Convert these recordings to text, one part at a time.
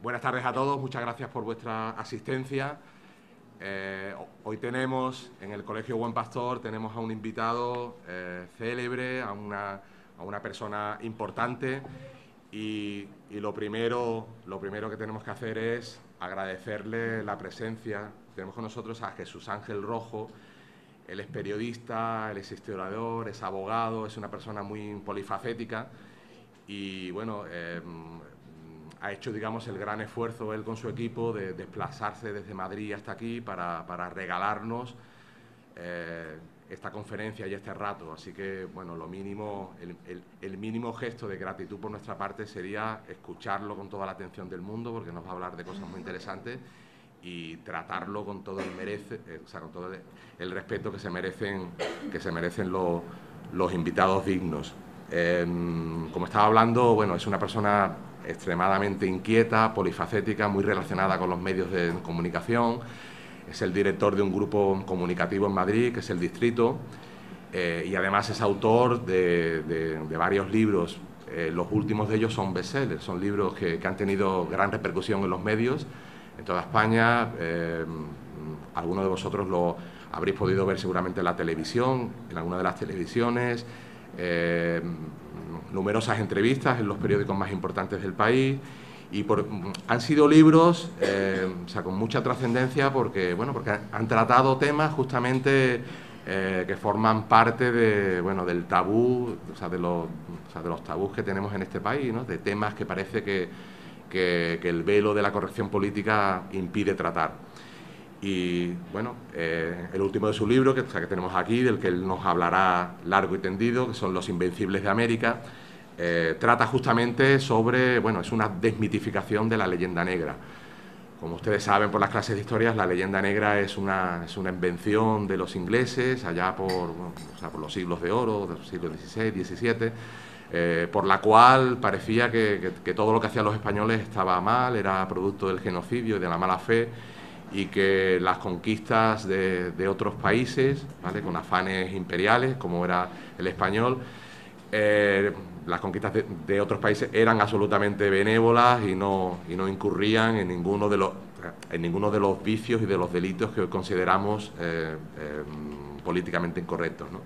Buenas tardes a todos, muchas gracias por vuestra asistencia. Hoy tenemos en el Colegio Buen Pastor tenemos a un invitado célebre, a una persona importante y lo primero que tenemos que hacer es agradecerle la presencia. Tenemos con nosotros a Jesús Ángel Rojo. Él es periodista, él es historiador, es abogado, es una persona muy polifacética y bueno, ha hecho, digamos, el gran esfuerzo él con su equipo de desplazarse desde Madrid hasta aquí para regalarnos esta conferencia y este rato. Así que, bueno, lo mínimo, el mínimo gesto de gratitud por nuestra parte sería escucharlo con toda la atención del mundo, porque nos va a hablar de cosas muy interesantes, y tratarlo con todo con todo el respeto que se merecen los invitados dignos. Como estaba hablando, bueno, es una persona extremadamente inquieta, polifacética, muy relacionada con los medios de comunicación. Es el director de un grupo comunicativo en Madrid, que es El Distrito, y además es autor de varios libros. Los últimos de ellos son bestsellers, son libros que han tenido gran repercusión en los medios en toda España. Algunos de vosotros lo habréis podido ver seguramente en la televisión, en alguna de las televisiones, numerosas entrevistas en los periódicos más importantes del país, y han sido libros con mucha trascendencia porque han tratado temas justamente que forman parte del tabú, de los tabús que tenemos en este país, ¿no? De temas que parece que el velo de la corrección política impide tratar. Y bueno, el último de su libro, que tenemos aquí, del que él nos hablará largo y tendido, que son Los Invencibles de América, trata justamente sobre, es una desmitificación de la leyenda negra. Como ustedes saben por las clases de historia, la leyenda negra es una invención de los ingleses allá por los siglos de oro, de los siglos XVI, XVII, por la cual parecía que todo lo que hacían los españoles estaba mal, era producto del genocidio y de la mala fe, y que las conquistas de otros países, ¿vale?, con afanes imperiales, como era el español, las conquistas de otros países eran absolutamente benévolas y no incurrían en ninguno de los vicios y de los delitos que hoy consideramos políticamente incorrectos, ¿no?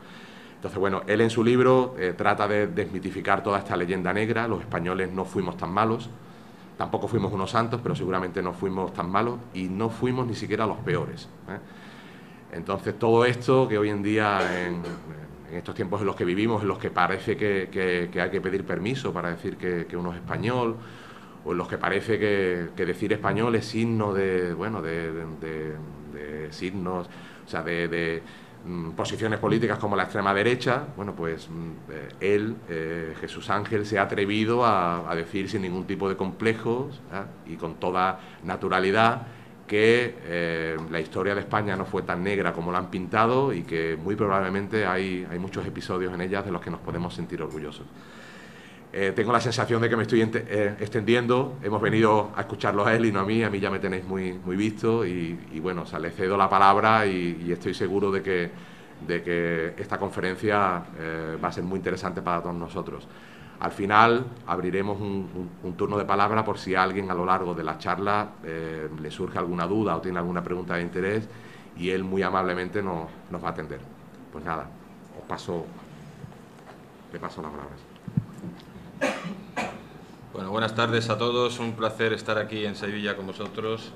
Entonces, bueno, él en su libro trata de desmitificar toda esta leyenda negra. Los españoles no fuimos tan malos, tampoco fuimos unos santos, pero seguramente no fuimos tan malos y no fuimos ni siquiera los peores, ¿eh? Entonces, todo esto que hoy en día, en estos tiempos en los que vivimos, en los que parece que hay que pedir permiso para decir que uno es español, o en los que parece que decir español es signo de signos, de posiciones políticas como la extrema derecha, él, Jesús Ángel, se ha atrevido a decir sin ningún tipo de complejos, y con toda naturalidad, que la historia de España no fue tan negra como la han pintado y que muy probablemente hay muchos episodios en ellas de los que nos podemos sentir orgullosos. Tengo la sensación de que me estoy extendiendo. Hemos venido a escucharlo a él y no a mí ya me tenéis muy visto y le cedo la palabra y estoy seguro de que esta conferencia va a ser muy interesante para todos nosotros. Al final abriremos un turno de palabra por si a alguien a lo largo de la charla le surge alguna duda o tiene alguna pregunta de interés, y él muy amablemente nos va a atender. Pues nada, le paso la palabra. Bueno, buenas tardes a todos, un placer estar aquí en Sevilla con vosotros.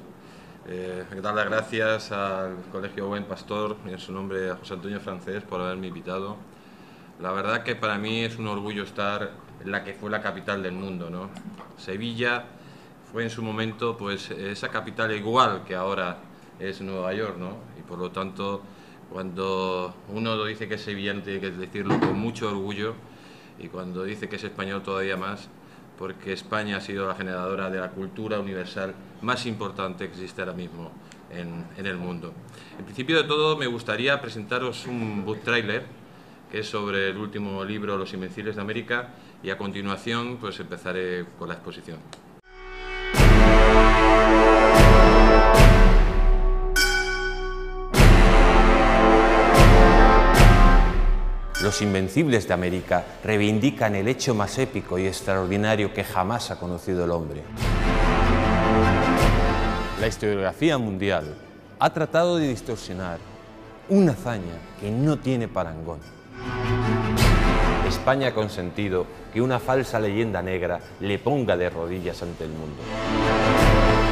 Dar las gracias al Colegio Buen Pastor y en su nombre a José Antonio Francés por haberme invitado. La verdad que para mí es un orgullo estar en la que fue la capital del mundo, ¿no? Sevilla fue en su momento pues esa capital igual que ahora es Nueva York, ¿no? Y por lo tanto, cuando uno lo dice que es sevillano tiene que decirlo con mucho orgullo, y cuando dice que es español todavía más, porque España ha sido la generadora de la cultura universal más importante que existe ahora mismo en el mundo. En principio de todo me gustaría presentaros un book trailer que es sobre el último libro, Los Invencibles de América, y a continuación pues empezaré con la exposición. Los Invencibles de América reivindican el hecho más épico y extraordinario que jamás ha conocido el hombre. La historiografía mundial ha tratado de distorsionar una hazaña que no tiene parangón. España ha consentido que una falsa leyenda negra le ponga de rodillas ante el mundo.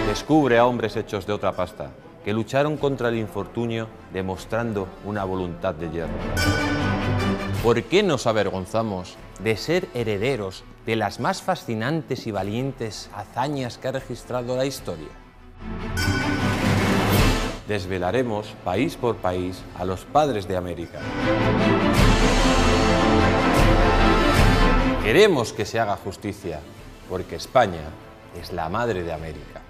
Descubre a hombres hechos de otra pasta, que lucharon contra el infortunio demostrando una voluntad de hierro. ¿Por qué nos avergonzamos de ser herederos de las más fascinantes y valientes hazañas que ha registrado la historia? Desvelaremos país por país a los padres de América. Queremos que se haga justicia, porque España es la madre de América.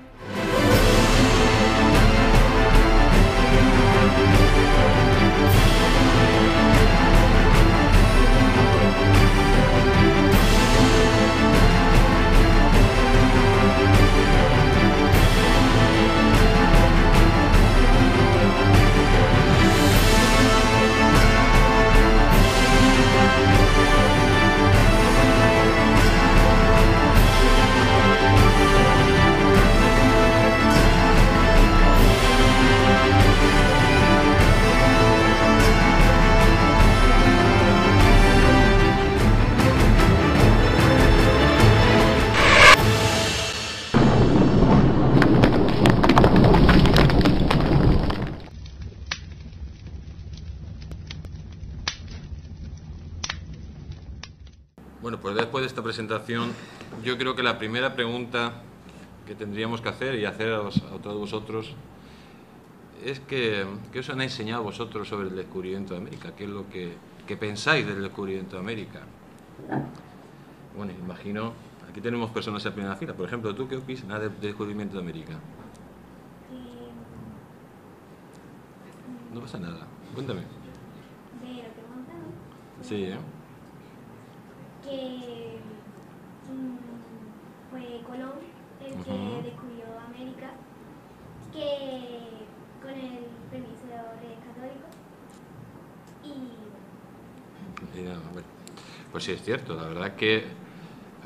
Bueno, pues después de esta presentación, yo creo que la primera pregunta que tendríamos que hacer y hacer a todos vosotros es ¿qué os han enseñado vosotros sobre el descubrimiento de América? ¿Qué es lo que pensáis del descubrimiento de América? Bueno, imagino, aquí tenemos personas en primera fila. Por ejemplo, ¿tú qué opinas del descubrimiento de América? No pasa nada, cuéntame. De lo que montaron. Sí, ¿eh? Que fue Colón el que descubrió América, que con el permiso de los reyes católicos. Bueno, pues sí, es cierto. La verdad que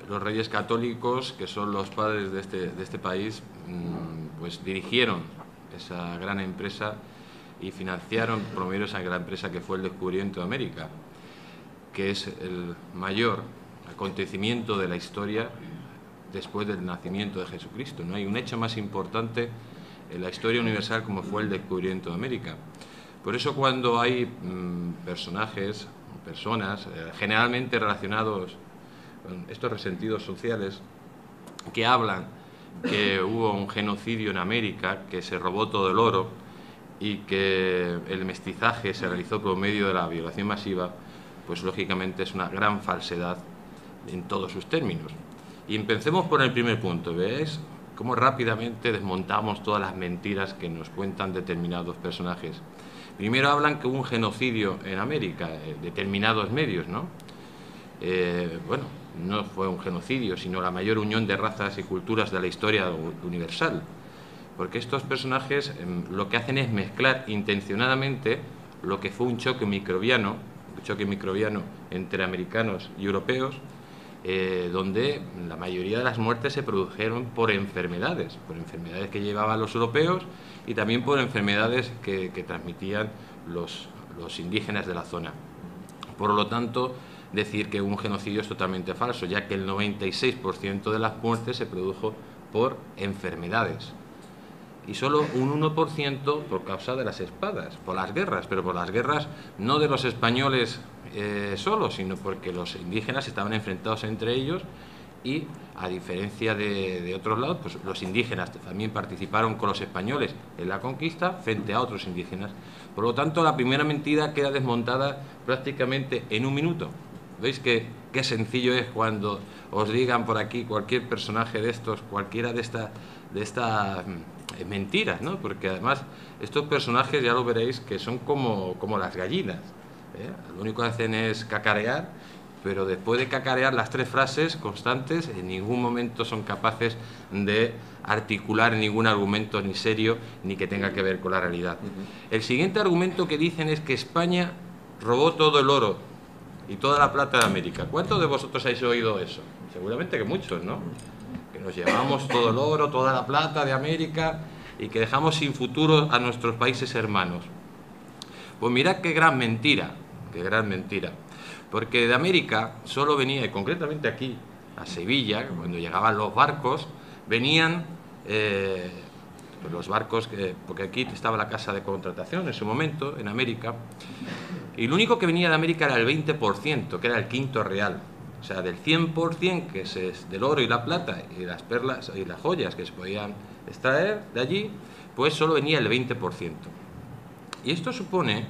los reyes católicos, que son los padres de este país, pues dirigieron esa gran empresa y financiaron, promovieron esa gran empresa que fue el descubrimiento de América, que es el mayor acontecimiento de la historia después del nacimiento de Jesucristo. No hay un hecho más importante en la historia universal como fue el descubrimiento de América. Por eso cuando hay personas, generalmente relacionados con estos resentidos sociales, que hablan que hubo un genocidio en América, que se robó todo el oro y que el mestizaje se realizó por medio de la violación masiva, pues lógicamente es una gran falsedad en todos sus términos. Y empecemos por el primer punto. ¿Ves cómo rápidamente desmontamos todas las mentiras que nos cuentan determinados personajes? Primero hablan que hubo un genocidio en América, determinados medios, ¿no? Bueno, no fue un genocidio, sino la mayor unión de razas y culturas de la historia universal. Porque estos personajes lo que hacen es mezclar intencionadamente lo que fue un choque microbiano entre americanos y europeos, donde la mayoría de las muertes se produjeron por enfermedades que llevaban los europeos y también por enfermedades que transmitían los indígenas de la zona. Por lo tanto, decir que un genocidio es totalmente falso, ya que el 96% de las muertes se produjo por enfermedades. Y solo un 1% por causa de las espadas, por las guerras, pero por las guerras no de los españoles solos, sino porque los indígenas estaban enfrentados entre ellos y, a diferencia de otros lados, pues los indígenas también participaron con los españoles en la conquista frente a otros indígenas. Por lo tanto, la primera mentira queda desmontada prácticamente en un minuto. ¿Veis qué sencillo es cuando os digan por aquí cualquier personaje de estos, cualquiera de estas mentiras, ¿no? Porque además estos personajes, ya lo veréis, que son como las gallinas, ¿eh? Lo único que hacen es cacarear, pero después de cacarear las tres frases constantes, en ningún momento son capaces de articular ningún argumento ni serio ni que tenga que ver con la realidad. El siguiente argumento que dicen es que España robó todo el oro y toda la plata de América. ¿Cuántos de vosotros habéis oído eso? Seguramente que muchos, ¿no? Que nos llevamos todo el oro, toda la plata de América. y que dejamos sin futuro a nuestros países hermanos. Pues mirad qué gran mentira, porque de América solo venía, y concretamente aquí, a Sevilla, cuando llegaban los barcos, venían los barcos, porque aquí estaba la casa de contratación en su momento, en América, y lo único que venía de América era el 20%, que era el quinto real. O sea, del 100% que es del oro y la plata y las perlas y las joyas que se podían extraer de allí, pues solo venía el 20%. Y esto supone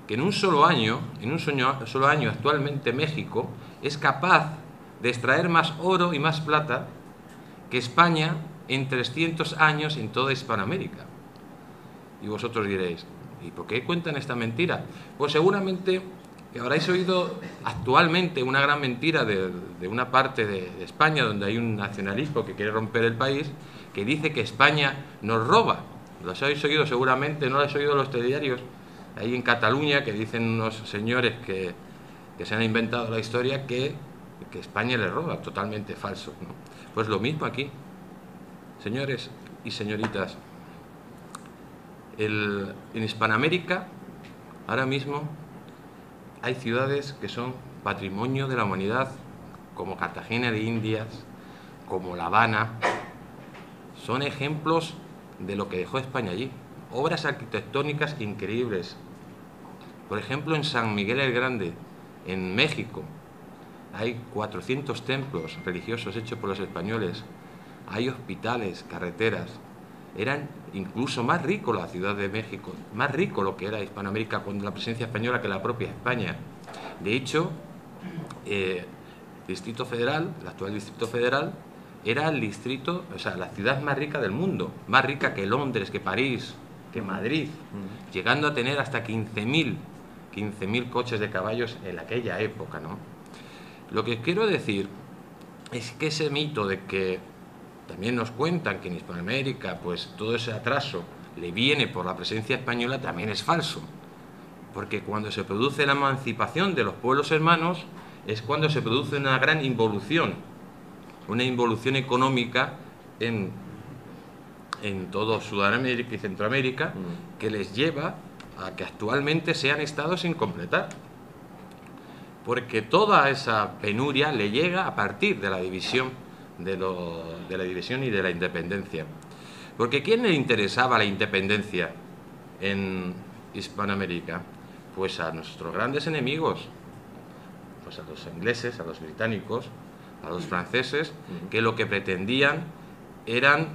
que en un solo año actualmente México es capaz de extraer más oro y más plata que España en 300 años en toda Hispanoamérica. Y vosotros diréis, ¿y por qué cuentan esta mentira? Pues seguramente que habréis oído actualmente una gran mentira de una parte de España donde hay un nacionalismo que quiere romper el país, que dice que España nos roba. Los habéis oído seguramente, no lo habéis oído los telediarios, ahí en Cataluña, que dicen unos señores que se han inventado la historia que España les roba, totalmente falso, ¿no? Pues lo mismo aquí, señores y señoritas. En Hispanoamérica, ahora mismo, hay ciudades que son patrimonio de la humanidad, como Cartagena de Indias, como La Habana. Son ejemplos de lo que dejó España allí. Obras arquitectónicas increíbles. Por ejemplo, en San Miguel el Grande, en México, hay 400 templos religiosos hechos por los españoles. Hay hospitales, carreteras. Eran incluso más rico la Ciudad de México, más rico lo que era Hispanoamérica con la presencia española que la propia España. De hecho, Distrito Federal, el actual Distrito Federal, era el distrito, o sea, la ciudad más rica del mundo, más rica que Londres, que París, que Madrid, llegando a tener hasta 15.000 coches de caballos en aquella época, ¿no? Lo que quiero decir es que ese mito de que también nos cuentan que en Hispanoamérica pues todo ese atraso le viene por la presencia española también es falso, porque cuando se produce la emancipación de los pueblos hermanos es cuando se produce una gran involución, una involución económica en todo Sudamérica y Centroamérica, que les lleva a que actualmente sean estados sin completar, porque toda esa penuria le llega a partir de la división de la división y de la independencia. Porque ¿quién le interesaba la independencia en Hispanoamérica? Pues a nuestros grandes enemigos, pues a los ingleses, a los británicos, a los franceses, que lo que pretendían eran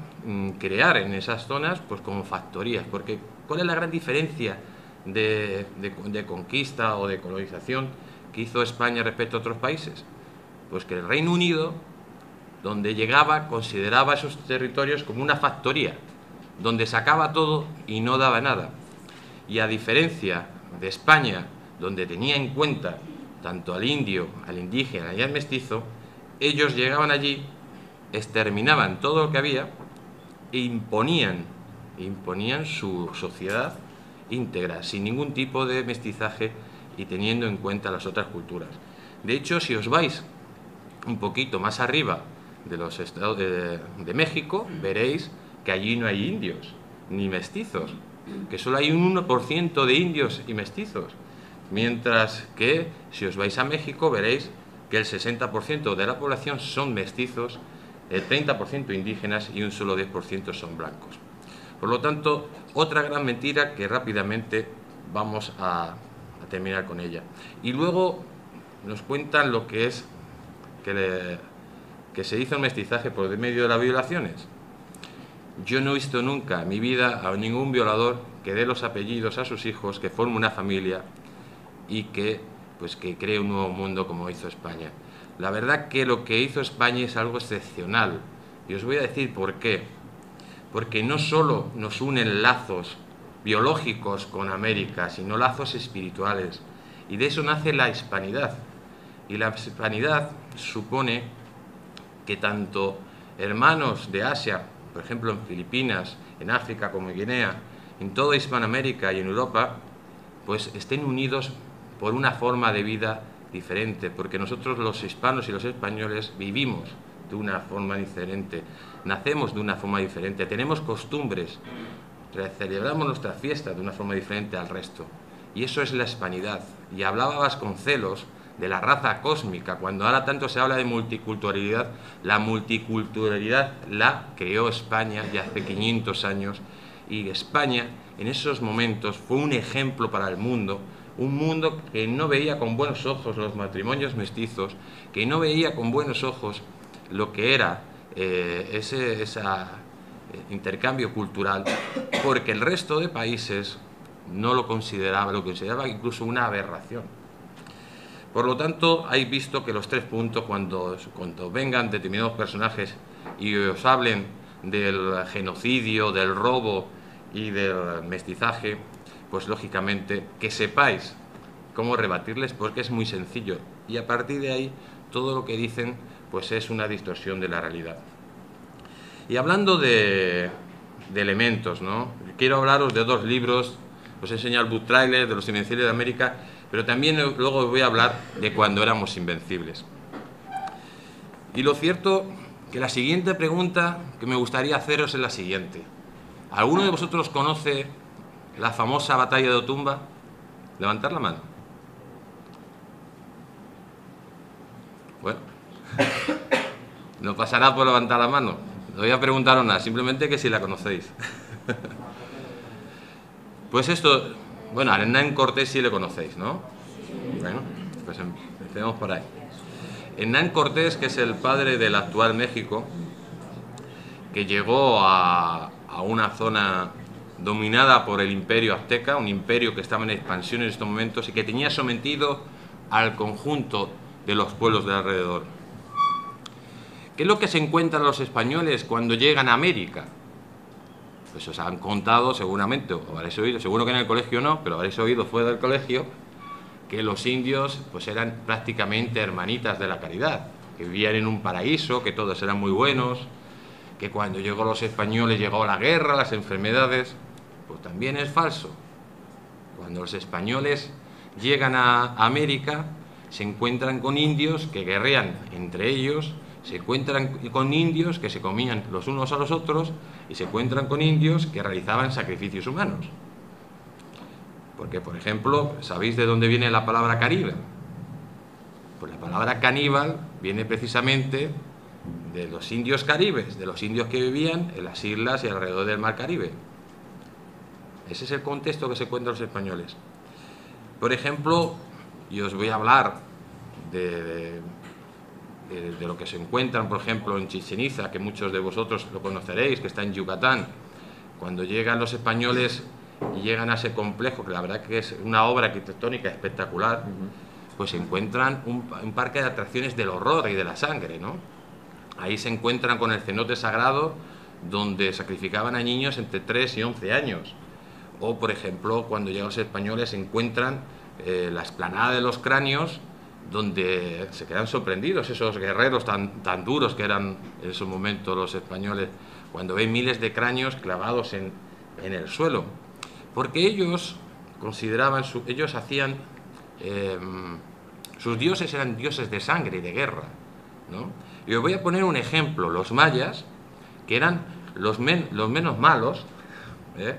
crear en esas zonas pues como factorías. Porque ¿cuál es la gran diferencia de conquista o de colonización que hizo España respecto a otros países? Pues que el Reino Unido, donde llegaba, consideraba esos territorios como una factoría, donde sacaba todo y no daba nada. Y a diferencia de España, donde tenía en cuenta tanto al indio, al indígena y al mestizo, ellos llegaban allí, exterminaban todo lo que había e imponían su sociedad íntegra, sin ningún tipo de mestizaje y teniendo en cuenta las otras culturas. De hecho, si os vais un poquito más arriba de los estados de México, veréis que allí no hay indios ni mestizos, que solo hay un 1% de indios y mestizos, mientras que si os vais a México veréis que el 60% de la población son mestizos, el 30% indígenas y un solo 10% son blancos. Por lo tanto, otra gran mentira que rápidamente vamos a terminar con ella. Y luego nos cuentan lo que es que se hizo el mestizaje por medio de las violaciones. Yo no he visto nunca en mi vida a ningún violador que dé los apellidos a sus hijos, que forme una familia y que cree un nuevo mundo como hizo España. La verdad que lo que hizo España es algo excepcional. Y os voy a decir por qué. Porque no solo nos unen lazos biológicos con América, sino lazos espirituales. Y de eso nace la hispanidad. Y la hispanidad supone que tanto hermanos de Asia, por ejemplo en Filipinas, en África como en Guinea, en toda Hispanoamérica y en Europa, pues estén unidos por una forma de vida diferente, porque nosotros los hispanos y los españoles vivimos de una forma diferente, nacemos de una forma diferente, tenemos costumbres celebramos nuestras fiestas de una forma diferente al resto. Y eso es la hispanidad. Y hablaba Vasconcelos de la raza cósmica, cuando ahora tanto se habla de multiculturalidad. La multiculturalidad la creó España ya hace 500 años, y España en esos momentos fue un ejemplo para el mundo, un mundo que no veía con buenos ojos los matrimonios mestizos, que no veía con buenos ojos lo que era ese intercambio cultural, porque el resto de países no lo consideraba incluso una aberración. Por lo tanto, hay visto que los 3 puntos, cuando vengan determinados personajes y os hablen del genocidio, del robo y del mestizaje, pues lógicamente que sepáis cómo rebatirles, porque es muy sencillo, y a partir de ahí todo lo que dicen pues es una distorsión de la realidad. Y hablando de elementos, ¿no? Quiero hablaros de 2 libros. Os he enseñado el book trailer de Los Invencibles de América, pero también luego os voy a hablar de Cuando éramos invencibles. Y lo cierto que la siguiente pregunta que me gustaría haceros es la siguiente. ¿Alguno de vosotros conoce la famosa batalla de Otumba? Levantad la mano. Bueno, no pasará por levantar la mano. No voy a preguntaros nada, simplemente que si la conocéis. Pues esto, bueno, a Hernán Cortés sí le conocéis, ¿no? Bueno, pues empecemos por ahí. Hernán Cortés, que es el padre del actual México, que llegó a una zona dominada por el imperio azteca, un imperio que estaba en expansión en estos momentos y que tenía sometido al conjunto de los pueblos de alrededor. ¿Qué es lo que se encuentran los españoles cuando llegan a América? Pues os han contado seguramente, o habréis oído, seguro que en el colegio no, pero habréis oído fuera del colegio, que los indios pues eran prácticamente hermanitas de la caridad, que vivían en un paraíso, que todos eran muy buenos, que cuando llegó los españoles llegó la guerra, las enfermedades. Pues también es falso. Cuando los españoles llegan a América, se encuentran con indios que guerrean entre ellos, se encuentran con indios que se comían los unos a los otros y se encuentran con indios que realizaban sacrificios humanos. Porque, por ejemplo, ¿sabéis de dónde viene la palabra caníbal? Pues la palabra caníbal viene precisamente de los indios caribes, de los indios que vivían en las islas y alrededor del mar Caribe. Ese es el contexto que se encuentran los españoles. Por ejemplo, y os voy a hablar de lo que se encuentran, por ejemplo, en Chichén Itzá, que muchos de vosotros lo conoceréis, que está en Yucatán. Cuando llegan los españoles y llegan a ese complejo, que la verdad que es una obra arquitectónica espectacular, pues se encuentran un parque de atracciones del horror y de la sangre, ¿no? Ahí se encuentran con el cenote sagrado, donde sacrificaban a niños entre 3 y 11 años. O, por ejemplo, cuando llegan los españoles se encuentran la explanada de los cráneos, donde se quedan sorprendidos esos guerreros tan duros que eran en esos momentos los españoles, cuando ven miles de cráneos clavados en el suelo. Porque ellos consideraban, ellos hacían, sus dioses eran dioses de sangre y de guerra, ¿no? Y os voy a poner un ejemplo. Los mayas, que eran los menos malos,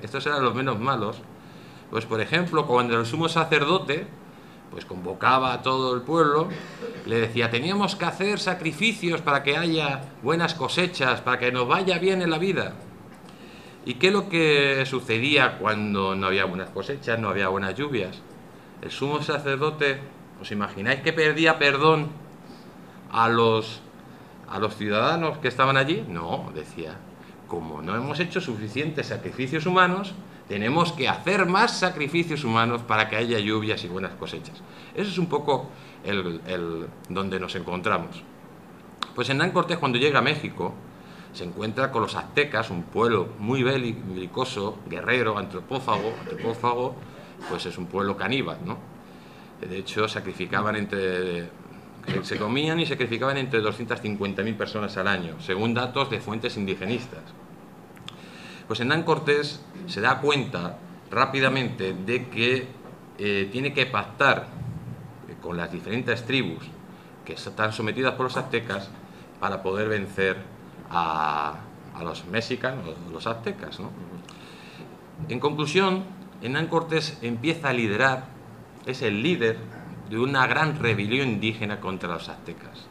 estos eran los menos malos, pues por ejemplo, cuando el sumo sacerdote pues convocaba a todo el pueblo, le decía, teníamos que hacer sacrificios para que haya buenas cosechas, para que nos vaya bien en la vida. ¿Y qué es lo que sucedía cuando no había buenas cosechas, no había buenas lluvias? El sumo sacerdote, ¿os imagináis que pedía perdón a los ciudadanos que estaban allí? No, decía, como no hemos hecho suficientes sacrificios humanos, tenemos que hacer más sacrificios humanos para que haya lluvias y buenas cosechas. Eso es un poco donde nos encontramos. Pues Hernán Cortés, cuando llega a México, se encuentra con los aztecas, un pueblo muy belicoso, guerrero, antropófago, pues es un pueblo caníbal, ¿no? De hecho, se comían y sacrificaban entre 250.000 personas al año, según datos de fuentes indigenistas. Pues Hernán Cortés se da cuenta rápidamente de que tiene que pactar con las diferentes tribus que están sometidas por los aztecas para poder vencer a los mexicanos, los aztecas, ¿no? En conclusión, Hernán Cortés empieza a liderar, es el líder de una gran rebelión indígena contra los aztecas.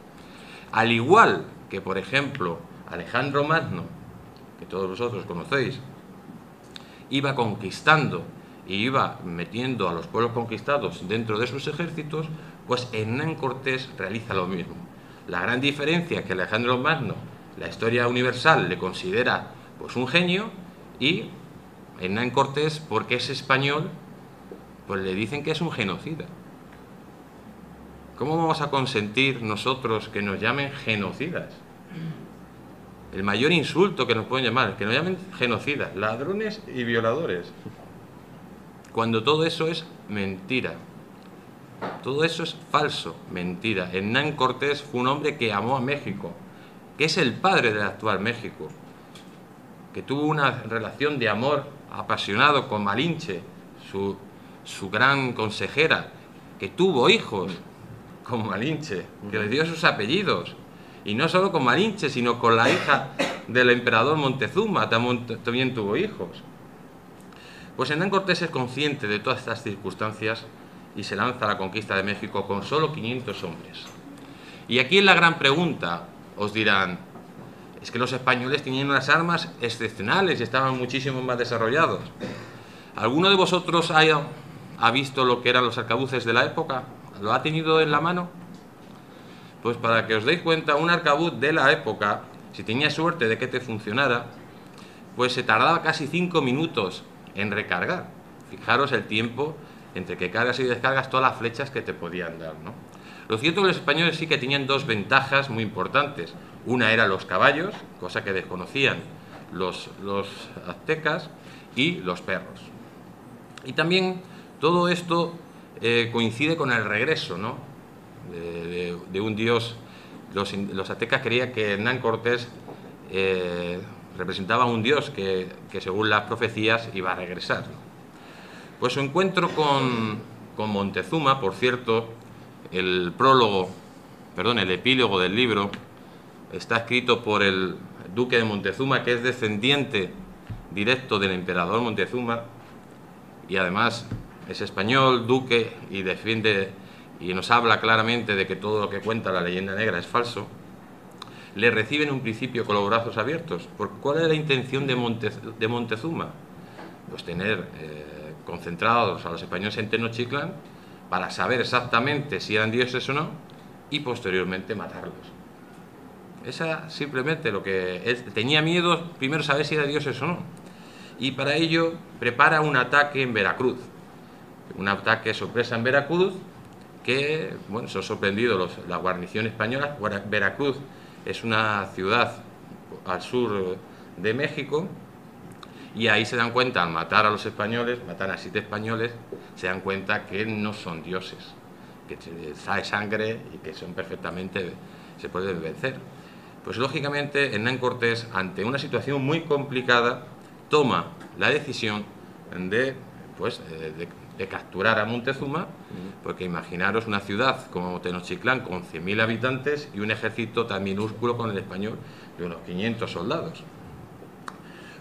Al igual que, por ejemplo, Alejandro Magno, que todos vosotros conocéis, iba conquistando y iba metiendo a los pueblos conquistados dentro de sus ejércitos, pues Hernán Cortés realiza lo mismo. La gran diferencia es que Alejandro Magno, la historia universal, le considera pues un genio, y Hernán Cortés, porque es español, pues le dicen que es un genocida. ¿Cómo vamos a consentir nosotros que nos llamen genocidas? El mayor insulto que nos pueden llamar, que nos llamen genocidas, ladrones y violadores. Cuando todo eso es mentira. Todo eso es falso, mentira. Hernán Cortés fue un hombre que amó a México, que es el padre del actual México, que tuvo una relación de amor apasionado con Malinche, su gran consejera, que tuvo hijos con Malinche, que le dio sus apellidos, y no solo con Malinche, sino con la hija del emperador Montezuma, también tuvo hijos. Pues Hernán Cortés es consciente de todas estas circunstancias y se lanza a la conquista de México con solo 500 hombres. Y aquí es la gran pregunta. Os dirán, es que los españoles tenían unas armas excepcionales y estaban muchísimo más desarrollados. ¿Alguno de vosotros ha visto lo que eran los arcabuces de la época? ¿Lo ha tenido en la mano? Pues para que os deis cuenta, un arcabuz de la época, si tenía suerte de que te funcionara, pues se tardaba casi 5 minutos en recargar. Fijaros el tiempo entre que cargas y descargas todas las flechas que te podían dar, ¿no? Lo cierto es que los españoles sí que tenían dos ventajas muy importantes. Una era los caballos, cosa que desconocían los aztecas, y los perros. Y también todo esto coincide con el regreso, ¿no?, de un dios. Los aztecas creían que Hernán Cortés representaba a un dios que según las profecías iba a regresar, ¿no? Pues su encuentro con Montezuma, por cierto, el epílogo del libro está escrito por el duque de Montezuma, que es descendiente directo del emperador Montezuma, y además es español, duque, y defiende y nos habla claramente de que todo lo que cuenta la leyenda negra es falso. Le reciben en un principio con los brazos abiertos. ¿Cuál era la intención de Montezuma? Pues tener concentrados a los españoles en Tenochtitlán para saber exactamente si eran dioses o no, y posteriormente matarlos. Esa simplemente lo que él tenía miedo, primero saber si eran dioses o no, y para ello prepara un ataque en Veracruz, un ataque sorpresa en Veracruz, que bueno, se han sorprendido la guarnición española. Veracruz es una ciudad al sur de México, y ahí se dan cuenta, al matar a los españoles, matan a 7 españoles, se dan cuenta que no son dioses, que sale sangre y que son perfectamente, se pueden vencer. Pues lógicamente Hernán Cortés, ante una situación muy complicada, toma la decisión de capturar a Montezuma, porque imaginaros una ciudad como Tenochtitlán con 100.000 habitantes y un ejército tan minúsculo con el español de unos 500 soldados.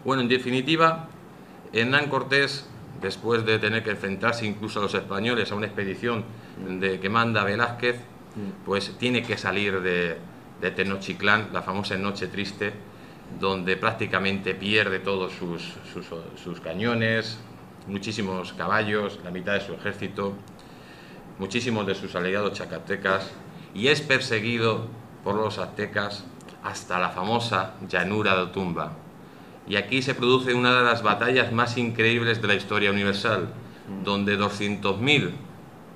Bueno, en definitiva, Hernán Cortés, después de tener que enfrentarse incluso a los españoles a una expedición que manda Velázquez, pues tiene que salir de Tenochtitlán, la famosa Noche Triste, donde prácticamente pierde todos sus cañones, muchísimos caballos, la mitad de su ejército, muchísimos de sus aliados chacatecas, y es perseguido por los aztecas hasta la famosa llanura de Otumba. Y aquí se produce una de las batallas más increíbles de la historia universal, donde 200.000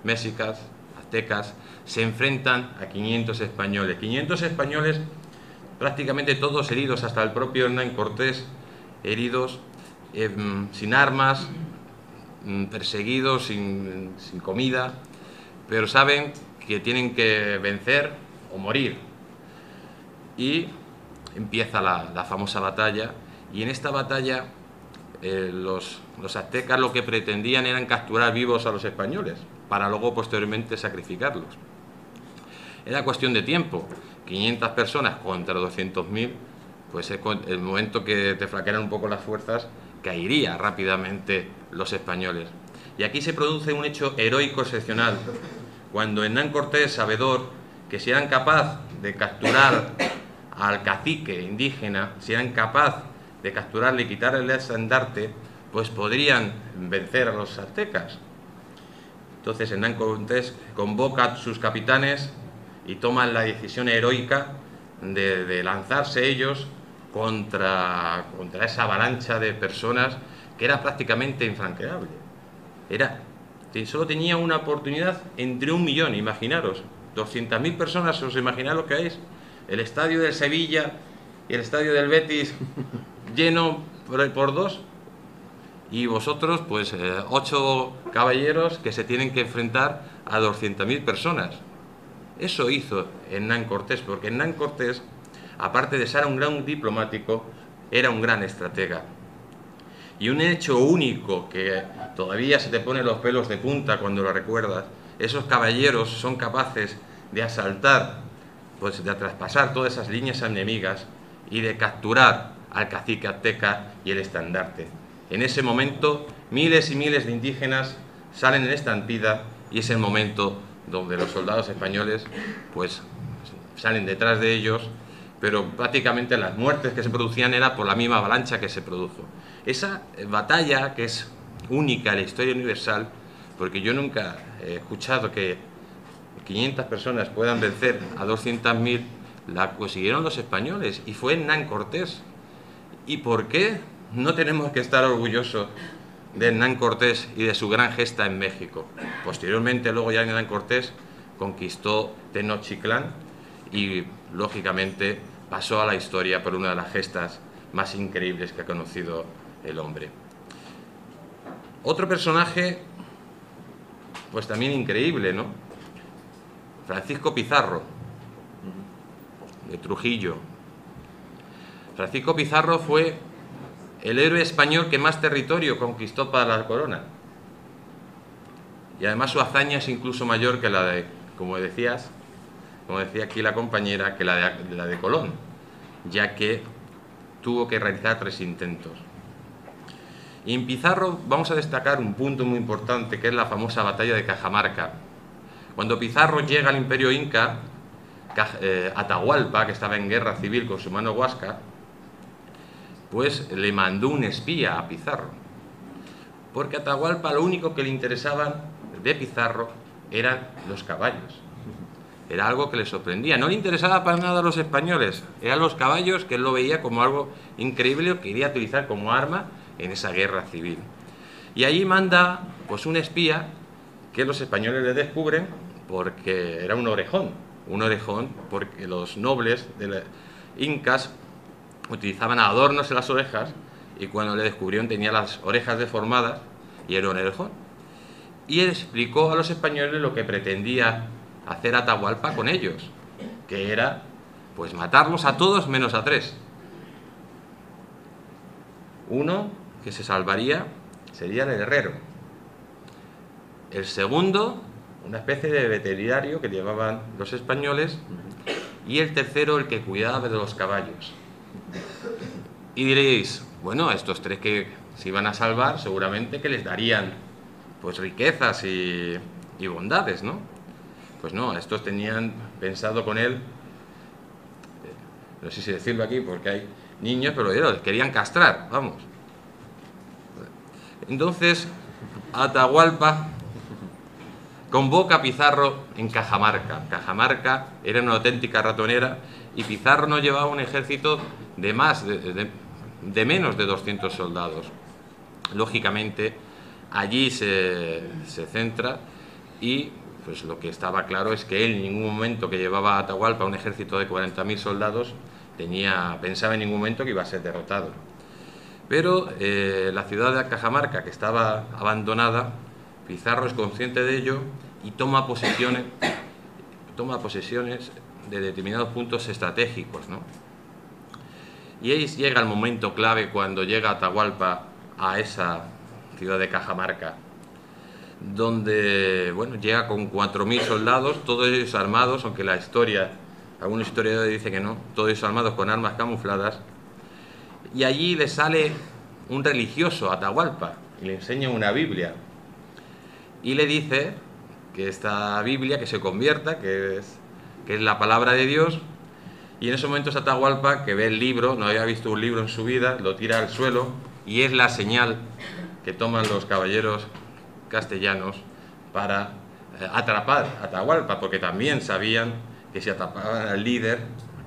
mexicas, aztecas, se enfrentan a 500 españoles. 500 españoles, prácticamente todos heridos, hasta el propio Hernán Cortés, heridos, sin armas, perseguidos, sin comida, pero saben que tienen que vencer o morir. Y empieza la famosa batalla. Y en esta batalla los aztecas lo que pretendían eran capturar vivos a los españoles para luego posteriormente sacrificarlos. Era cuestión de tiempo. 500 personas contra 200.000, pues el momento que te flaquean un poco las fuerzas, caería rápidamente los españoles. Y aquí se produce un hecho heroico excepcional, cuando Hernán Cortés, sabedor que si eran capaz de capturar al cacique indígena, si eran capaz de capturarle y quitarle el estandarte, pues podrían vencer a los aztecas. Entonces Hernán Cortés convoca a sus capitanes y toman la decisión heroica de lanzarse ellos contra esa avalancha de personas que era prácticamente infranqueable. Solo tenía una oportunidad entre 1 millón, imaginaros, 200.000 personas, ¿os imagináis lo que es? El estadio del Sevilla y el estadio del Betis lleno por 2, y vosotros, pues 8 caballeros que se tienen que enfrentar a 200.000 personas. Eso hizo Hernán Cortés, porque Hernán Cortés, aparte de ser un gran diplomático, era un gran estratega. Y un hecho único que todavía se te pone los pelos de punta cuando lo recuerdas: esos caballeros son capaces de asaltar, pues de traspasar todas esas líneas enemigas y de capturar al cacique azteca y el estandarte. En ese momento, miles y miles de indígenas salen en estampida, y es el momento donde los soldados españoles pues salen detrás de ellos, pero prácticamente las muertes que se producían era por la misma avalancha que se produjo. Esa batalla, que es única en la historia universal, porque yo nunca he escuchado que 500 personas puedan vencer a 200.000, la consiguieron los españoles, y fue Hernán Cortés. ¿Y por qué no tenemos que estar orgullosos de Hernán Cortés y de su gran gesta en México? Posteriormente, luego ya Hernán Cortés conquistó Tenochtitlán y, lógicamente, pasó a la historia por una de las gestas más increíbles que ha conocido el hombre. Otro personaje, pues también increíble, ¿no? Francisco Pizarro, de Trujillo. Francisco Pizarro fue el héroe español que más territorio conquistó para la corona. Y además su hazaña es incluso mayor que la de, como decía aquí la compañera, que la de Colón, ya que tuvo que realizar 3 intentos. Y en Pizarro vamos a destacar un punto muy importante, que es la famosa batalla de Cajamarca. Cuando Pizarro llega al Imperio Inca, Atahualpa, que estaba en guerra civil con su hermano Huáscar, pues le mandó un espía a Pizarro, porque a Atahualpa lo único que le interesaban de Pizarro eran los caballos. Era algo que le sorprendía, no le interesaba para nada a los españoles, eran los caballos, que él lo veía como algo increíble, que quería utilizar como arma en esa guerra civil. Y allí manda pues un espía que los españoles le descubren, porque era un orejón porque los nobles de los incas utilizaban adornos en las orejas, y cuando le descubrieron tenía las orejas deformadas y era un orejón. Y él explicó a los españoles lo que pretendía hacer Atahualpa con ellos, que era pues matarlos a todos menos a 3. Uno que se salvaría sería el herrero. El segundo, una especie de veterinario que llevaban los españoles, y el tercero, el que cuidaba de los caballos. Y diréis, bueno, a estos 3 que se iban a salvar, seguramente que les darían pues riquezas y bondades, ¿no? Pues no, a estos tenían pensado con él, no sé si decirlo aquí porque hay niños, pero los querían castrar, vamos. Entonces, Atahualpa convoca a Pizarro en Cajamarca. Cajamarca era una auténtica ratonera, y Pizarro no llevaba un ejército de menos de 200 soldados. Lógicamente, allí se centra, y pues lo que estaba claro es que él en ningún momento que llevaba a Atahualpa un ejército de 40.000 soldados pensaba en ningún momento que iba a ser derrotado. Pero la ciudad de Cajamarca, que estaba abandonada, Pizarro es consciente de ello y toma posesiones de determinados puntos estratégicos, ¿no? Y ahí llega el momento clave, cuando llega Atahualpa a esa ciudad de Cajamarca, donde bueno, llega con 4.000 soldados, todos ellos armados, aunque algunos historiadores dicen que no, todos ellos armados con armas camufladas, y allí le sale un religioso, Atahualpa, y le enseña una Biblia. Y le dice que esta Biblia, que se convierta, que es la palabra de Dios. Y en ese momento es Atahualpa, que ve el libro, no había visto un libro en su vida, lo tira al suelo, y es la señal que toman los caballeros castellanos para atrapar a Atahualpa, porque también sabían que si atrapaban al líder,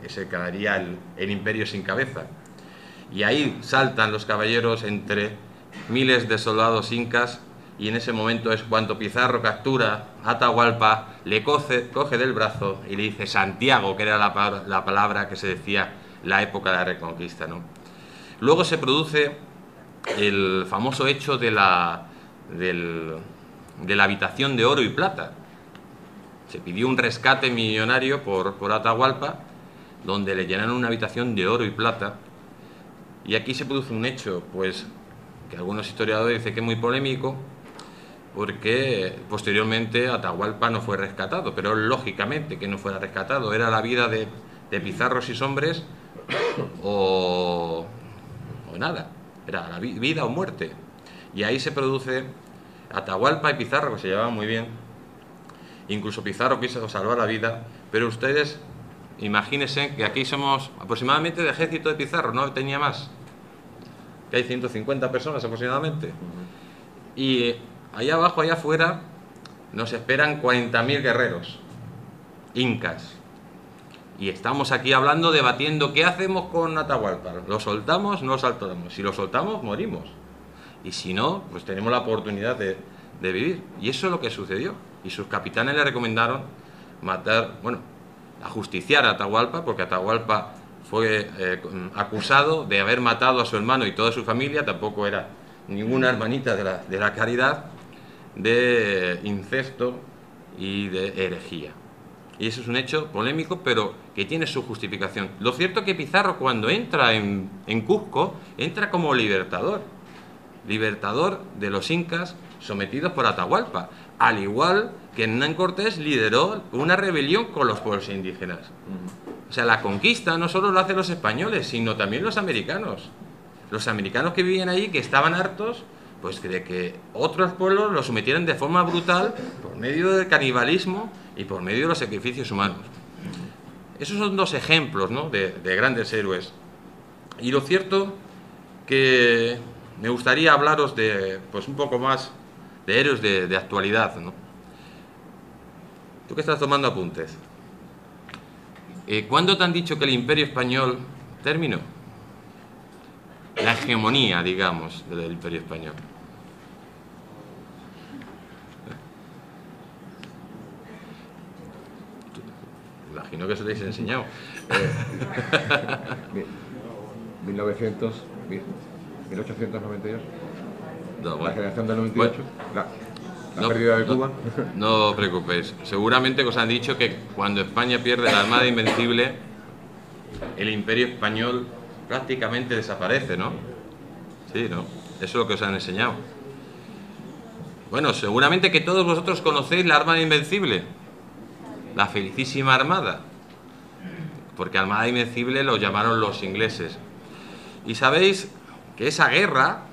se quedaría el imperio sin cabeza. Y ahí saltan los caballeros entre miles de soldados incas, y en ese momento es cuando Pizarro captura a Atahualpa, le coge del brazo y le dice Santiago, que era la palabra que se decía en la época de la Reconquista, ¿no? Luego se produce el famoso hecho de la habitación de oro y plata. Se pidió un rescate millonario por Atahualpa, donde le llenaron una habitación de oro y plata. Y aquí se produce un hecho, pues, que algunos historiadores dicen que es muy polémico, porque posteriormente Atahualpa no fue rescatado, pero lógicamente que no fuera rescatado, era la vida de Pizarro y hombres o nada, era la vida o muerte. Y ahí se produce Atahualpa y Pizarro, que se llevaban muy bien, incluso Pizarro quiso salvar la vida, pero ustedes imagínense que aquí somos aproximadamente del ejército de Pizarro, no tenía más, que hay 150 personas aproximadamente, y allá abajo, allá afuera, nos esperan 40.000 guerreros incas. Y estamos aquí hablando, debatiendo qué hacemos con Atahualpa. ¿Lo soltamos? No lo soltamos. Si lo soltamos, morimos. Y si no, pues tenemos la oportunidad de vivir. Y eso es lo que sucedió. Y sus capitanes le recomendaron ajusticiar a Atahualpa, porque Atahualpa fue acusado de haber matado a su hermano y toda su familia. Tampoco era ninguna hermanita de la caridad, de incesto y de herejía. Y eso es un hecho polémico, pero que tiene su justificación. Lo cierto es que Pizarro, cuando entra en Cuzco, entra como libertador de los incas sometidos por Atahualpa, al igual que Hernán Cortés lideró una rebelión con los pueblos indígenas. O sea, la conquista no solo lo hacen los españoles, sino también los americanos. Los americanos que vivían ahí, que estaban hartos, pues de que otros pueblos los sometieran de forma brutal por medio del canibalismo y por medio de los sacrificios humanos. Esos son dos ejemplos, ¿no?, de grandes héroes. Y lo cierto que me gustaría hablaros de, pues, un poco más de héroes de actualidad, ¿no? Tú que estás tomando apuntes, ¿cuándo te han dicho que el Imperio Español terminó? La hegemonía, digamos, del Imperio Español. Imagino que eso te habéis enseñado. 1892. No, bueno. La generación del 98. Bueno. La pérdida de Cuba. No os preocupéis. Seguramente que os han dicho que cuando España pierde la Armada Invencible, el Imperio Español prácticamente desaparece, ¿no? Sí, ¿no? Eso es lo que os han enseñado. Bueno, seguramente que todos vosotros conocéis la Armada Invencible, la Felicísima Armada, porque Armada Invencible lo llamaron los ingleses. Y sabéis que esa guerra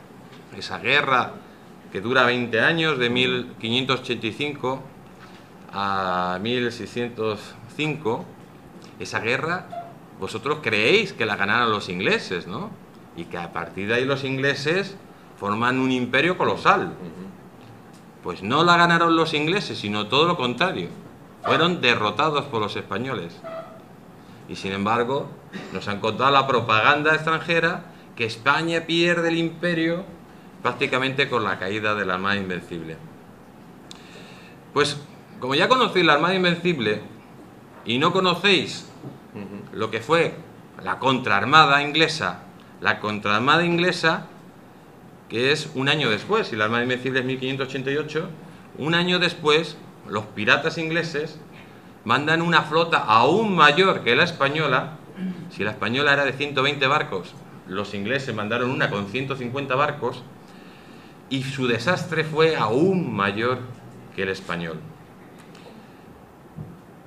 que dura 20 años, de 1585 a 1605, esa guerra, vosotros creéis que la ganaron los ingleses, ¿no? Y que a partir de ahí los ingleses forman un imperio colosal. Pues no la ganaron los ingleses, sino todo lo contrario. Fueron derrotados por los españoles. Y sin embargo, nos han contado la propaganda extranjera que España pierde el imperio prácticamente con la caída de la Armada Invencible. Pues, como ya conocéis la Armada Invencible y no conocéis lo que fue la contraarmada inglesa, que es un año después, si la Armada Invencible es 1588, un año después los piratas ingleses mandan una flota aún mayor que la española. Si la española era de 120 barcos, los ingleses mandaron una con 150 barcos, y su desastre fue aún mayor que el español.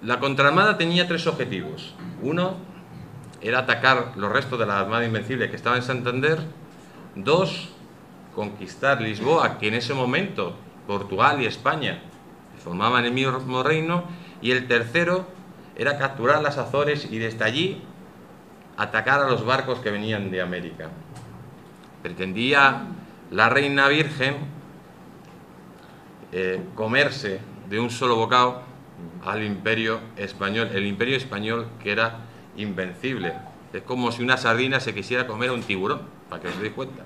La contraarmada tenía tres objetivos. Uno era atacar los restos de la Armada Invencible que estaba en Santander. Dos, conquistar Lisboa, que en ese momento Portugal y España formaban el mismo reino, y el tercero era capturar las Azores y desde allí atacar a los barcos que venían de América. Pretendía la reina virgen comerse de un solo bocado al imperio español, el imperio español que era invencible. Es como si una sardina se quisiera comer a un tiburón, para que os deis cuenta.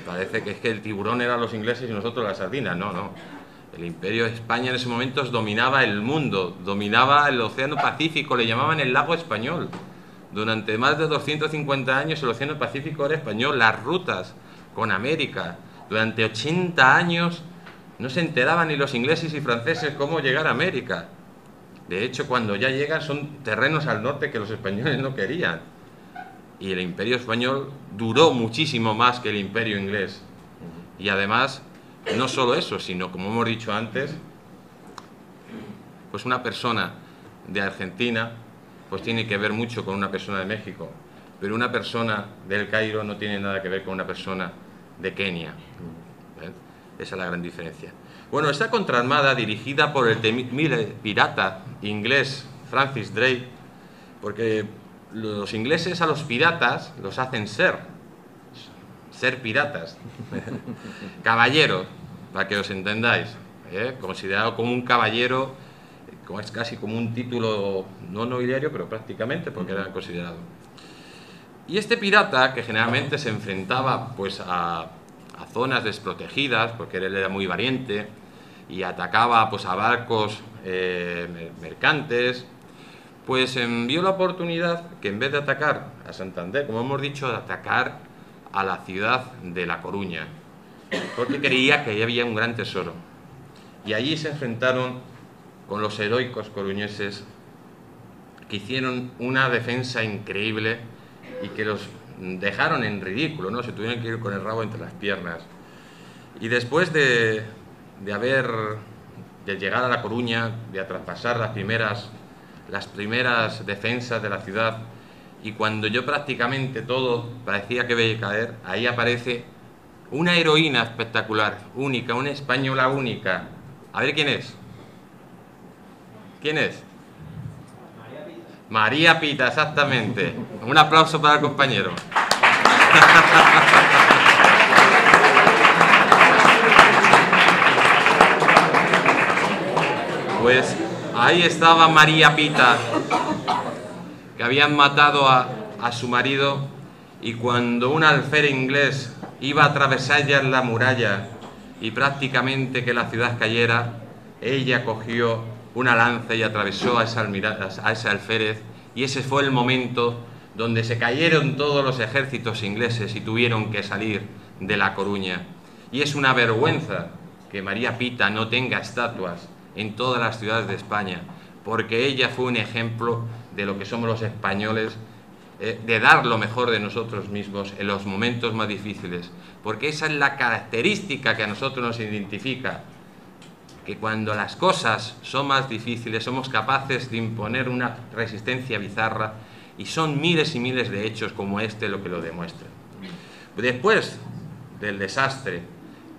Parece que es que el tiburón eran los ingleses y nosotros la sardina. No, no. El imperio de España en ese momento dominaba el mundo, dominaba el océano Pacífico, le llamaban el lago español. Durante más de 250 años el océano Pacífico era español, las rutas con América. Durante 80 años no se enteraban ni los ingleses y franceses cómo llegar a América. De hecho, cuando ya llegan son terrenos al norte que los españoles no querían. Y el imperio español duró muchísimo más que el imperio inglés. Y además, no solo eso, sino, como hemos dicho antes, pues una persona de Argentina pues tiene que ver mucho con una persona de México, pero una persona del Cairo no tiene nada que ver con una persona de Kenia. ¿Ves? Esa es la gran diferencia. Bueno, esta contraarmada, dirigida por el temible pirata inglés Francis Drake, porque los ingleses a los piratas los hacen ser piratas, caballeros, para que os entendáis, considerado como un caballero, es casi como un título no nobiliario, pero prácticamente, porque era considerado. Y este pirata, que generalmente se enfrentaba pues a zonas desprotegidas, porque él era muy valiente, y atacaba pues a barcos mercantes, pues vio la oportunidad que en vez de atacar a Santander, como hemos dicho, de atacar a la ciudad de La Coruña, porque creía que ahí había un gran tesoro. Y allí se enfrentaron con los heroicos coruñeses, que hicieron una defensa increíble y que los dejaron en ridículo, ¿no? Se tuvieron que ir con el rabo entre las piernas. Y después de llegar a La Coruña, de traspasar las primeras defensas de la ciudad, y cuando yo prácticamente todo parecía que iba a caer, ahí aparece una heroína espectacular, única, una española única. A ver quién es. ¿Quién es? María Pita, exactamente. Un aplauso para el compañero. Pues ahí estaba María Pita, que habían matado a su marido, y cuando un alférez inglés iba a atravesar ya la muralla y prácticamente que la ciudad cayera, ella cogió una lanza y atravesó a ese alférez, y ese fue el momento donde se cayeron todos los ejércitos ingleses y tuvieron que salir de La Coruña. Y es una vergüenza que María Pita no tenga estatuas en todas las ciudades de España, porque ella fue un ejemplo de lo que somos los españoles, de dar lo mejor de nosotros mismos en los momentos más difíciles, porque esa es la característica que a nosotros nos identifica, que cuando las cosas son más difíciles somos capaces de imponer una resistencia bizarra, y son miles y miles de hechos como este lo que lo demuestran. Después del desastre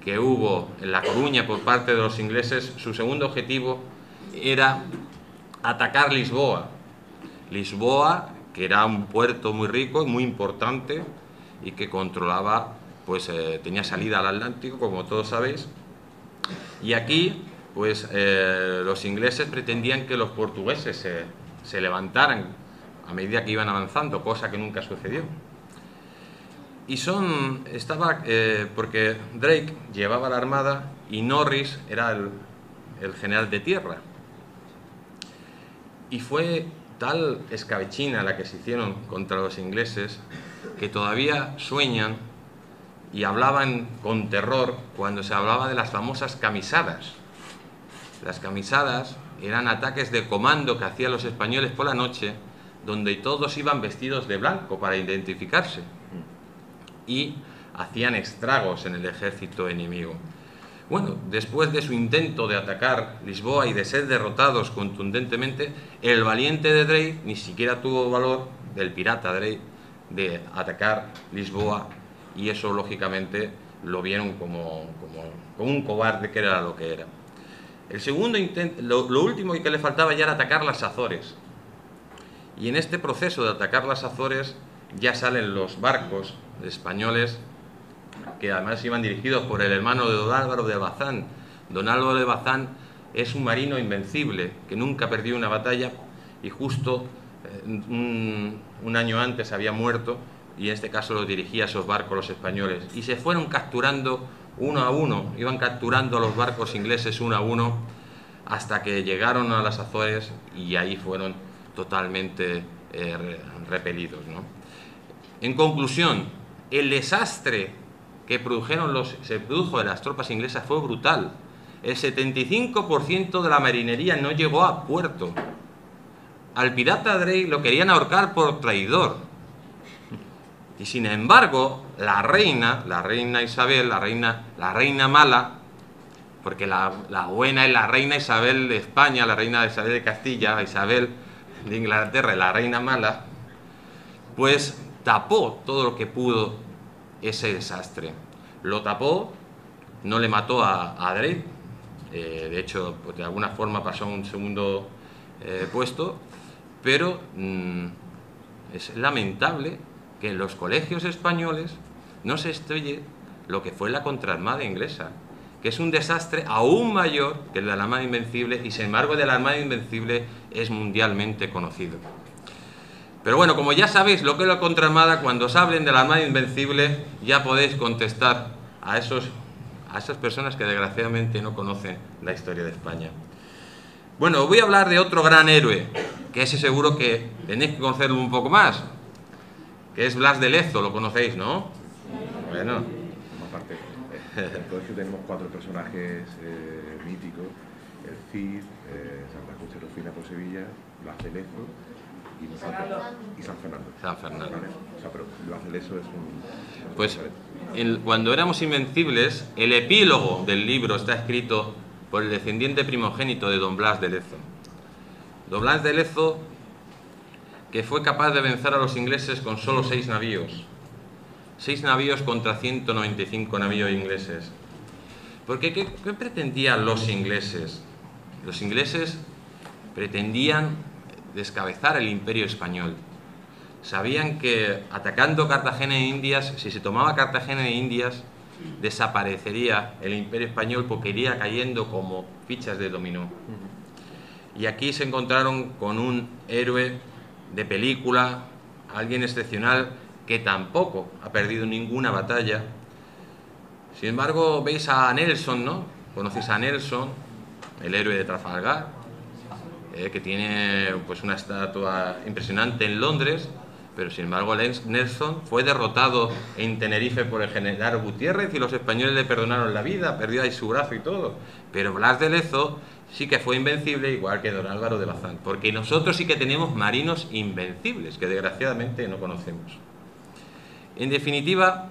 que hubo en La Coruña por parte de los ingleses, su segundo objetivo era atacar Lisboa. Lisboa, que era un puerto muy rico y muy importante y que controlaba, pues tenía salida al Atlántico, como todos sabéis. Y aquí, pues los ingleses pretendían que los portugueses se levantaran a medida que iban avanzando, cosa que nunca sucedió. Y porque Drake llevaba la armada y Norris era el general de tierra. Y fue tal escabechina la que se hicieron contra los ingleses que todavía sueñan y hablaban con terror cuando se hablaba de las famosas camisadas. Las camisadas eran ataques de comando que hacían los españoles por la noche, donde todos iban vestidos de blanco para identificarse, y hacían estragos en el ejército enemigo. Bueno, después de su intento de atacar Lisboa y de ser derrotados contundentemente, el valiente de Drake ni siquiera tuvo valor, del pirata Drake, de atacar Lisboa, y eso lógicamente lo vieron como un cobarde, que era lo que era. El segundo intento, lo último que le faltaba ya era atacar las Azores. Y en este proceso de atacar las Azores ya salen los barcos españoles, que además iban dirigidos por el hermano de Don Álvaro de Bazán. Don Álvaro de Bazán es un marino invencible, que nunca perdió una batalla, y justo un año antes había muerto, y en este caso lo dirigía a esos barcos los españoles. Y se fueron capturando uno a uno, iban capturando a los barcos ingleses uno a uno, hasta que llegaron a las Azores, y ahí fueron totalmente repelidos, ¿no? En conclusión, el desastre que se produjo de las tropas inglesas fue brutal. El 75% de la marinería no llegó a puerto. Al pirata Drake lo querían ahorcar por traidor. Y sin embargo, la reina Isabel, la reina mala, porque la buena es la reina Isabel de España, la reina Isabel de Castilla, Isabel de Inglaterra, la reina mala, pues tapó todo lo que pudo ese desastre. Lo tapó, no le mató a Drake, de hecho, pues de alguna forma pasó a un segundo puesto, pero es lamentable que en los colegios españoles no se estudie lo que fue la contraarmada inglesa, que es un desastre aún mayor que el de la Armada Invencible, y sin embargo el de la Armada Invencible es mundialmente conocido. Pero bueno, como ya sabéis lo que es la contraarmada, cuando os hablen de la Armada Invencible ya podéis contestar a esas personas que desgraciadamente no conocen la historia de España. Bueno, os voy a hablar de otro gran héroe, que ese seguro que tenéis que conocerlo un poco más, que es Blas de Lezo. Lo conocéis, ¿no? Bueno. Aparte, en el colegio tenemos 4 personajes míticos: el Cid, Santa Cruz de Rufina por Sevilla, Blas de Lezo y San Fernando. San Fernando. ¿Vale? O sea, pero Blas de Lezo es un... Pues cuando éramos invencibles, el epílogo del libro está escrito por el descendiente primogénito de don Blas de Lezo. Don Blas de Lezo, que fue capaz de vencer a los ingleses con solo 6 navíos. 6 navíos contra 195 navíos ingleses. Porque ¿qué pretendían los ingleses? Los ingleses pretendían descabezar el imperio español. Sabían que atacando Cartagena de Indias, si se tomaba Cartagena de Indias, desaparecería el imperio español porque iría cayendo como fichas de dominó. Y aquí se encontraron con un héroe de película, alguien excepcional que tampoco ha perdido ninguna batalla. Sin embargo, veis a Nelson, ¿no? Conocéis a Nelson, el héroe de Trafalgar, que tiene pues una estatua impresionante en Londres, pero sin embargo Nelson fue derrotado en Tenerife por el general Gutiérrez y los españoles le perdonaron la vida, perdió ahí su brazo y todo. Pero Blas de Lezo sí que fue invencible, igual que don Álvaro de Bazán, porque nosotros sí que tenemos marinos invencibles, que desgraciadamente no conocemos. En definitiva,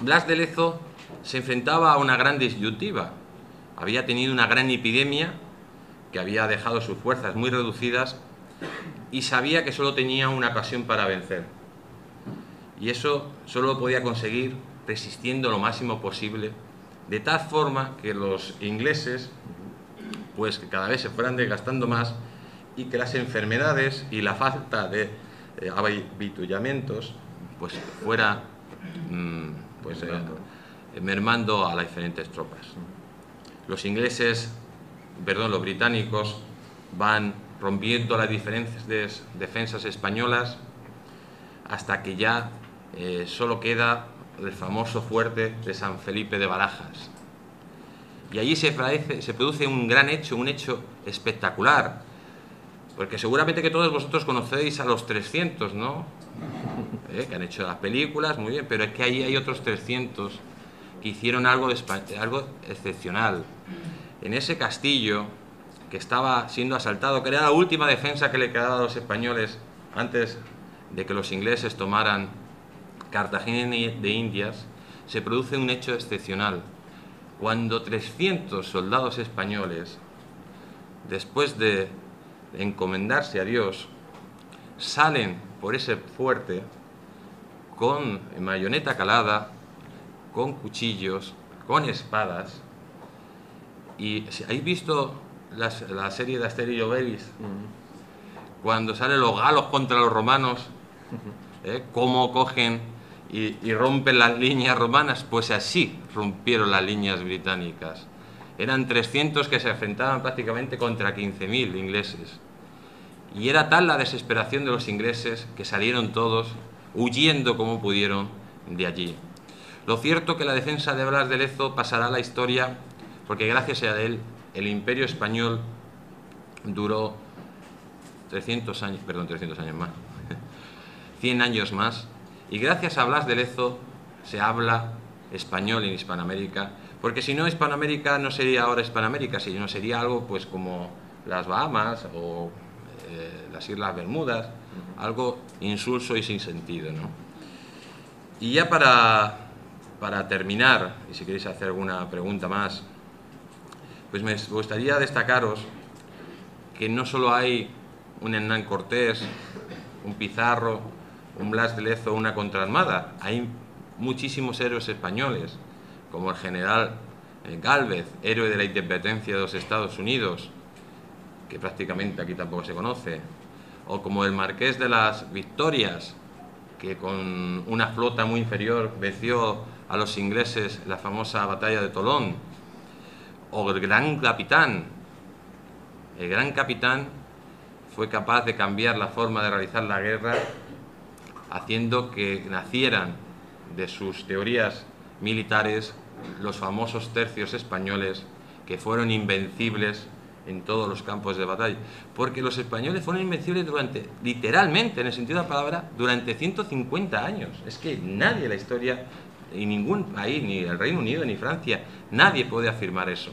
Blas de Lezo se enfrentaba a una gran disyuntiva. Había tenido una gran epidemia que había dejado sus fuerzas muy reducidas y sabía que solo tenía una ocasión para vencer. Y eso solo lo podía conseguir resistiendo lo máximo posible, de tal forma que los ingleses pues que cada vez se fueran desgastando más y que las enfermedades y la falta de avituallamientos pues fuera mermando a las diferentes tropas. Los británicos van rompiendo las diferentes defensas españolas hasta que ya solo queda el famoso fuerte de San Felipe de Barajas. Y allí se produce un gran hecho, un hecho espectacular, porque seguramente que todos vosotros conocéis a los 300, ¿no? Que han hecho las películas, muy bien, pero es que ahí hay otros 300 que hicieron algo excepcional. En ese castillo que estaba siendo asaltado, que era la última defensa que le quedaba a los españoles antes de que los ingleses tomaran Cartagena de Indias, se produce un hecho excepcional. Cuando 300 soldados españoles, después de encomendarse a Dios, salen por ese fuerte con bayoneta calada, con cuchillos, con espadas. Y ¿habéis visto la serie de Asterix y Obelix? Cuando salen los galos contra los romanos, cómo cogen y rompen las líneas romanas, pues así rompieron las líneas británicas. Eran 300 que se enfrentaban prácticamente contra 15.000 ingleses. Y era tal la desesperación de los ingleses que salieron todos huyendo como pudieron de allí. Lo cierto es que la defensa de Blas de Lezo pasará a la historia porque gracias a él el Imperio Español duró 300 años más, 100 años más, y gracias a Blas de Lezo se habla español en Hispanoamérica, porque si no, Hispanoamérica no sería ahora Hispanoamérica, sino sería algo pues como las Bahamas o las Islas Bermudas, algo insulso y sin sentido, ¿no? Y ya para terminar, y si queréis hacer alguna pregunta más, pues me gustaría destacaros que no solo hay un Hernán Cortés, un Pizarro, un Blas de Lezo, una contraarmada, hay muchísimos héroes españoles, como el general Gálvez, héroe de la independencia de los Estados Unidos, que prácticamente aquí tampoco se conoce, o como el Marqués de las Victorias, que con una flota muy inferior venció a los ingleses en la famosa batalla de Tolón, o el Gran Capitán. El Gran Capitán fue capaz de cambiar la forma de realizar la guerra, haciendo que nacieran de sus teorías militares los famosos tercios españoles, que fueron invencibles en todos los campos de batalla, porque los españoles fueron invencibles durante, literalmente, en el sentido de la palabra, durante 150 años. Es que nadie en la historia, en ningún país, ni el Reino Unido ni Francia, nadie puede afirmar eso.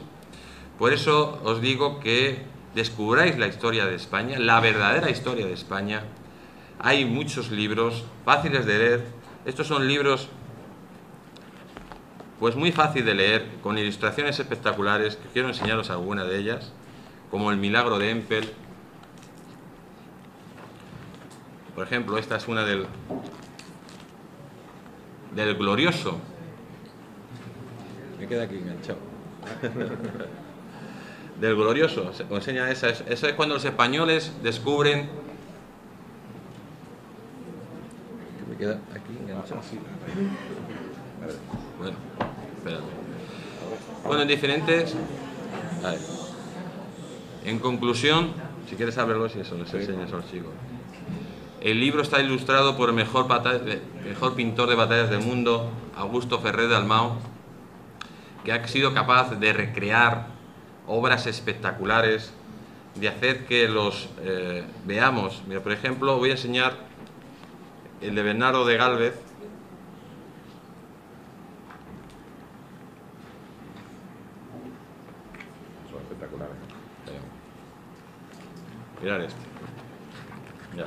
Por eso os digo que descubráis la historia de España, la verdadera historia de España. Hay muchos libros fáciles de leer. Estos son libros pues muy fácil de leer, con ilustraciones espectaculares, que quiero enseñaros alguna de ellas, como El milagro de Empel. Por ejemplo, esta es una del Glorioso. Me queda aquí enganchado. Del Glorioso, os enseña esa. Eso es cuando los españoles descubren. Me queda aquí enganchado. Bueno, espérate. Bueno, en diferentes. A ver. En conclusión, si quieres abrirlo, si eso les enseñas a los chicos. El libro está ilustrado por el mejor pintor de batallas del mundo, Augusto Ferrer de Dalmau, que ha sido capaz de recrear obras espectaculares, de hacer que los veamos. Mira, por ejemplo, voy a enseñar el de Bernardo de Gálvez. Son espectaculares. Mirad este. Ya,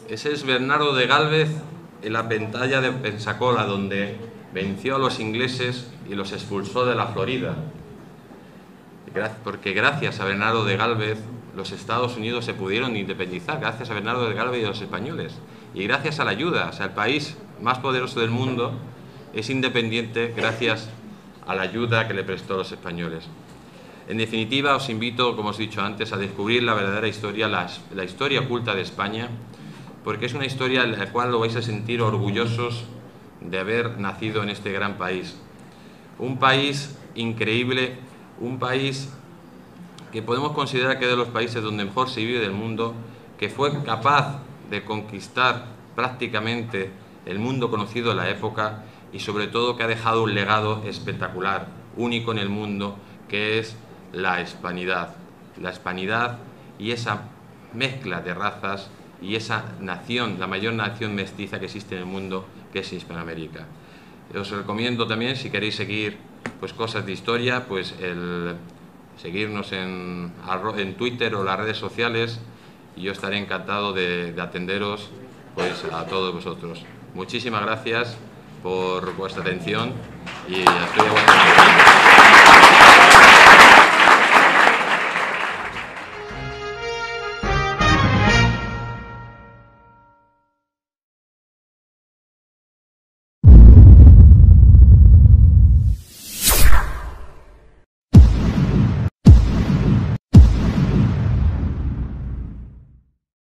ese es Bernardo de Gálvez en la batalla de Pensacola, donde venció a los ingleses y los expulsó de la Florida. Porque gracias a Bernardo de Gálvez los Estados Unidos se pudieron independizar, gracias a Bernardo de Gálvez y a los españoles. Y gracias a la ayuda, o sea, el país más poderoso del mundo es independiente gracias a la ayuda que le prestó a los españoles. En definitiva, os invito, como os he dicho antes, a descubrir la verdadera historia, la historia oculta de España, porque es una historia en la cual lo vais a sentir orgullosos de haber nacido en este gran país. Un país increíble, un país que podemos considerar que es de los países donde mejor se vive del mundo, que fue capaz de conquistar prácticamente el mundo conocido en la época y sobre todo que ha dejado un legado espectacular, único en el mundo, que es la hispanidad. La hispanidad y esa mezcla de razas y esa nación, la mayor nación mestiza que existe en el mundo, que es Hispanoamérica. Os recomiendo también, si queréis seguir pues cosas de historia, pues el seguirnos en Twitter o las redes sociales, y yo estaré encantado de atenderos pues a todos vosotros. Muchísimas gracias por vuestra atención y estoy a vuestra disposición.